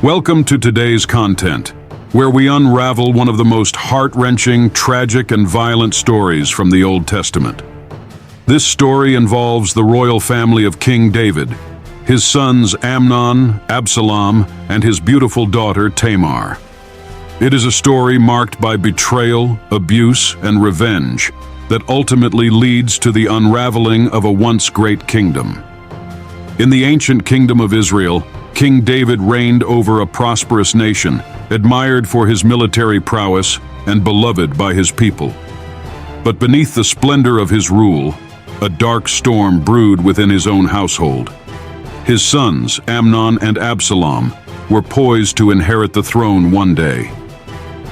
Welcome to today's content, where we unravel one of the most heart-wrenching, tragic, and violent stories from the Old Testament. This story involves the royal family of King David, his sons Amnon, Absalom, and his beautiful daughter Tamar. It is a story marked by betrayal, abuse, and revenge that ultimately leads to the unraveling of a once great kingdom. In the ancient kingdom of Israel, King David reigned over a prosperous nation, admired for his military prowess and beloved by his people. But beneath the splendor of his rule, a dark storm brewed within his own household. His sons, Amnon and Absalom, were poised to inherit the throne one day.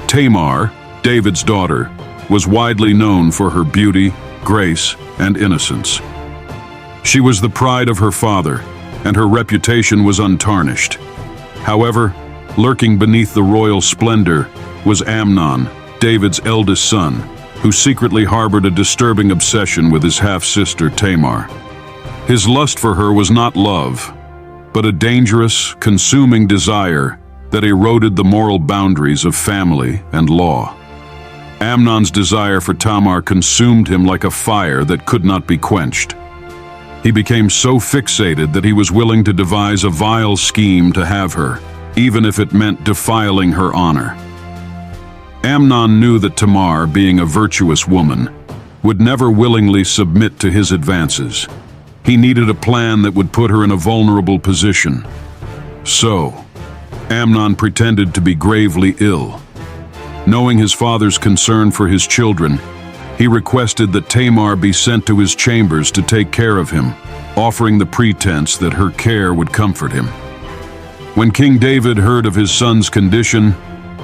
Tamar, David's daughter, was widely known for her beauty, grace, and innocence. She was the pride of her father, and her reputation was untarnished. However, lurking beneath the royal splendor was Amnon, David's eldest son, who secretly harbored a disturbing obsession with his half-sister Tamar. His lust for her was not love, but a dangerous, consuming desire that eroded the moral boundaries of family and law. Amnon's desire for Tamar consumed him like a fire that could not be quenched. He became so fixated that he was willing to devise a vile scheme to have her, even if it meant defiling her honor. Amnon knew that Tamar, being a virtuous woman, would never willingly submit to his advances. He needed a plan that would put her in a vulnerable position. So, Amnon pretended to be gravely ill. Knowing his father's concern for his children, he requested that Tamar be sent to his chambers to take care of him, offering the pretense that her care would comfort him. When King David heard of his son's condition,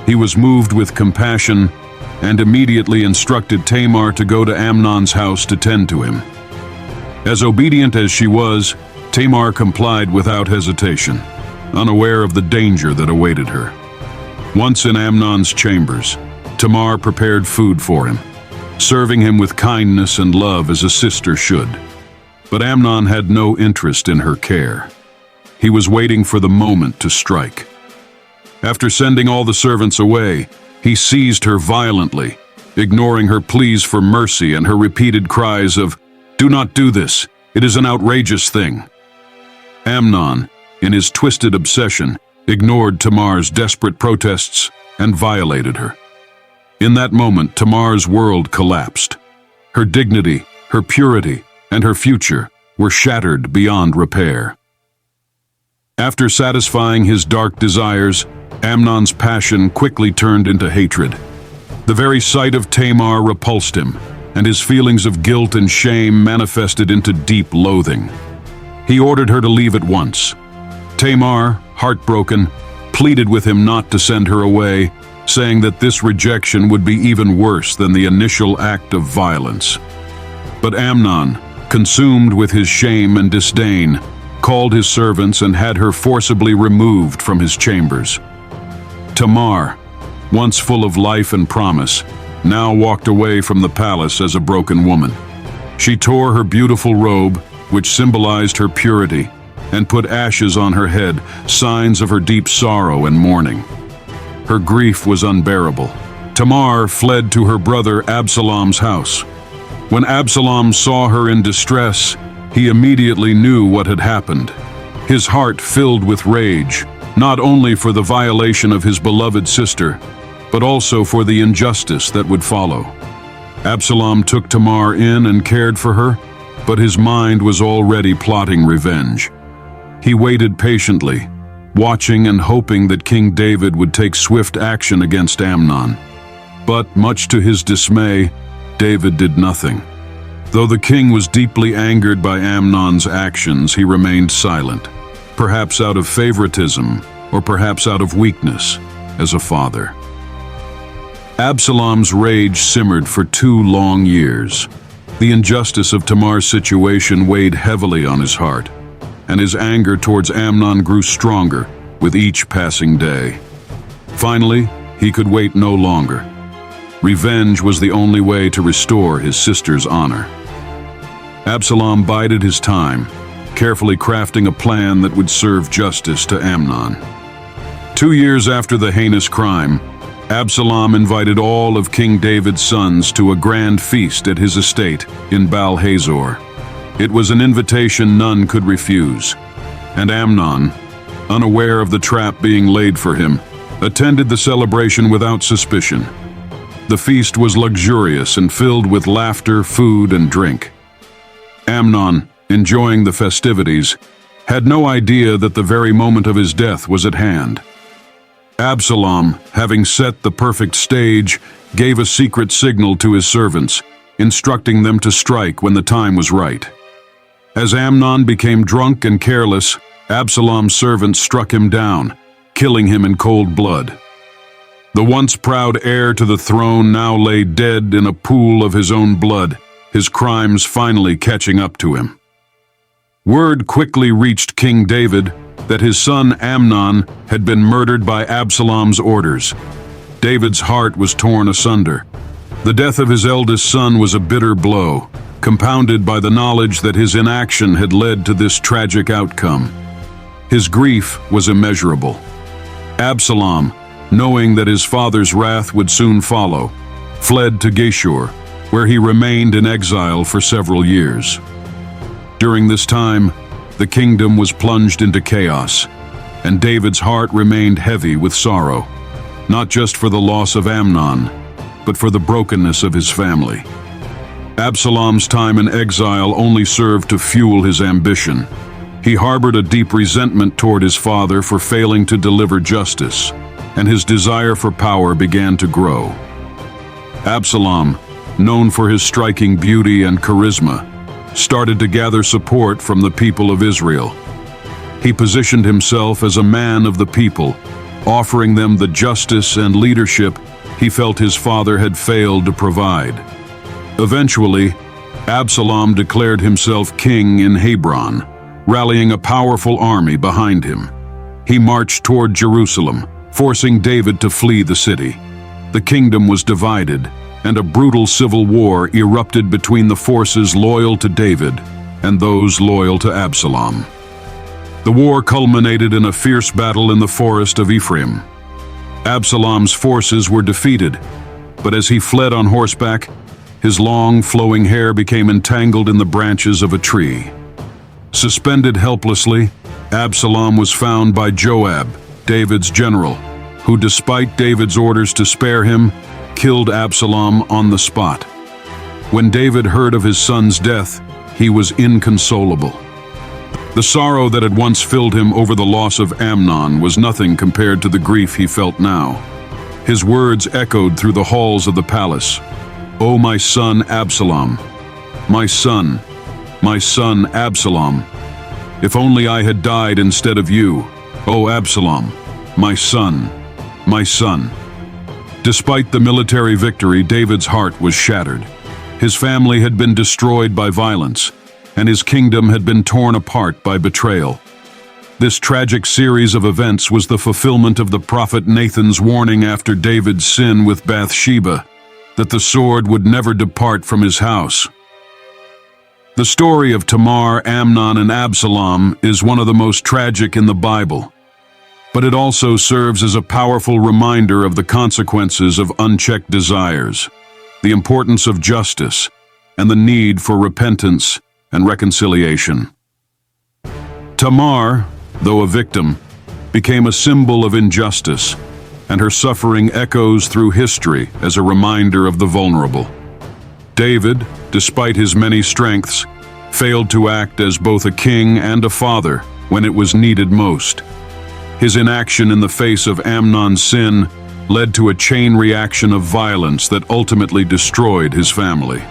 he was moved with compassion and immediately instructed Tamar to go to Amnon's house to tend to him. As obedient as she was, Tamar complied without hesitation, unaware of the danger that awaited her. Once in Amnon's chambers, Tamar prepared food for him, serving him with kindness and love as a sister should. But Amnon had no interest in her care. He was waiting for the moment to strike. After sending all the servants away, he seized her violently, ignoring her pleas for mercy and her repeated cries of, "Do not do this, it is an outrageous thing." Amnon, in his twisted obsession, ignored Tamar's desperate protests and violated her. In that moment, Tamar's world collapsed. Her dignity, her purity, and her future were shattered beyond repair. After satisfying his dark desires, Amnon's passion quickly turned into hatred. The very sight of Tamar repulsed him, and his feelings of guilt and shame manifested into deep loathing. He ordered her to leave at once. Tamar, heartbroken, pleaded with him not to send her away, saying that this rejection would be even worse than the initial act of violence. But Amnon, consumed with his shame and disdain, called his servants and had her forcibly removed from his chambers. Tamar, once full of life and promise, now walked away from the palace as a broken woman. She tore her beautiful robe, which symbolized her purity, and put ashes on her head, signs of her deep sorrow and mourning. Her grief was unbearable. Tamar fled to her brother Absalom's house. When Absalom saw her in distress, he immediately knew what had happened. His heart filled with rage, not only for the violation of his beloved sister, but also for the injustice that would follow. Absalom took Tamar in and cared for her, but his mind was already plotting revenge. He waited patiently, watching and hoping that King David would take swift action against Amnon. But, much to his dismay, David did nothing. Though the king was deeply angered by Amnon's actions, he remained silent, perhaps out of favoritism, or perhaps out of weakness, as a father. Absalom's rage simmered for 2 long years. The injustice of Tamar's situation weighed heavily on his heart, and his anger towards Amnon grew stronger with each passing day. Finally, he could wait no longer. Revenge was the only way to restore his sister's honor. Absalom bided his time, carefully crafting a plan that would serve justice to Amnon. 2 years after the heinous crime, Absalom invited all of King David's sons to a grand feast at his estate in Baal-Hazor. It was an invitation none could refuse, and Amnon, unaware of the trap being laid for him, attended the celebration without suspicion. The feast was luxurious and filled with laughter, food, and drink. Amnon, enjoying the festivities, had no idea that the very moment of his death was at hand. Absalom, having set the perfect stage, gave a secret signal to his servants, instructing them to strike when the time was right. As Amnon became drunk and careless, Absalom's servants struck him down, killing him in cold blood. The once proud heir to the throne now lay dead in a pool of his own blood, his crimes finally catching up to him. Word quickly reached King David that his son Amnon had been murdered by Absalom's orders. David's heart was torn asunder. The death of his eldest son was a bitter blow, compounded by the knowledge that his inaction had led to this tragic outcome. His grief was immeasurable. Absalom, knowing that his father's wrath would soon follow, fled to Geshur, where he remained in exile for several years. During this time, the kingdom was plunged into chaos, and David's heart remained heavy with sorrow, not just for the loss of Amnon, but for the brokenness of his family. Absalom's time in exile only served to fuel his ambition. He harbored a deep resentment toward his father for failing to deliver justice, and his desire for power began to grow. Absalom, known for his striking beauty and charisma, started to gather support from the people of Israel. He positioned himself as a man of the people, offering them the justice and leadership he felt his father had failed to provide. Eventually, Absalom declared himself king in Hebron, rallying a powerful army behind him. He marched toward Jerusalem, forcing David to flee the city. The kingdom was divided, and a brutal civil war erupted between the forces loyal to David and those loyal to Absalom. The war culminated in a fierce battle in the forest of Ephraim. Absalom's forces were defeated, but as he fled on horseback, his long, flowing hair became entangled in the branches of a tree. Suspended helplessly, Absalom was found by Joab, David's general, who, despite David's orders to spare him, killed Absalom on the spot. When David heard of his son's death, he was inconsolable. The sorrow that had once filled him over the loss of Amnon was nothing compared to the grief he felt now. His words echoed through the halls of the palace. "O my son Absalom, my son Absalom, if only I had died instead of you, O Absalom, my son, my son." Despite the military victory, David's heart was shattered. His family had been destroyed by violence, and his kingdom had been torn apart by betrayal. This tragic series of events was the fulfillment of the prophet Nathan's warning after David's sin with Bathsheba, that the sword would never depart from his house. The story of Tamar, Amnon, and Absalom is one of the most tragic in the Bible, but it also serves as a powerful reminder of the consequences of unchecked desires, the importance of justice, and the need for repentance and reconciliation. Tamar, though a victim, became a symbol of injustice, and her suffering echoes through history as a reminder of the vulnerable. David, despite his many strengths, failed to act as both a king and a father when it was needed most. His inaction in the face of Amnon's sin led to a chain reaction of violence that ultimately destroyed his family.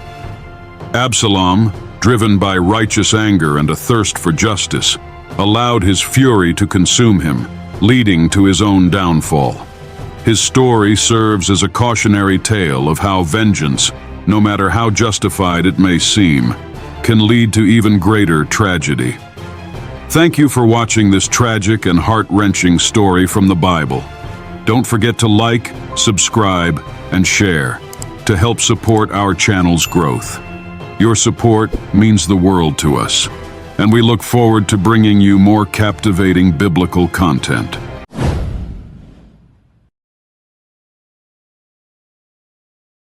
Absalom, driven by righteous anger and a thirst for justice, allowed his fury to consume him, leading to his own downfall. His story serves as a cautionary tale of how vengeance, no matter how justified it may seem, can lead to even greater tragedy. Thank you for watching this tragic and heart-wrenching story from the Bible. Don't forget to like, subscribe, and share to help support our channel's growth. Your support means the world to us, and we look forward to bringing you more captivating biblical content.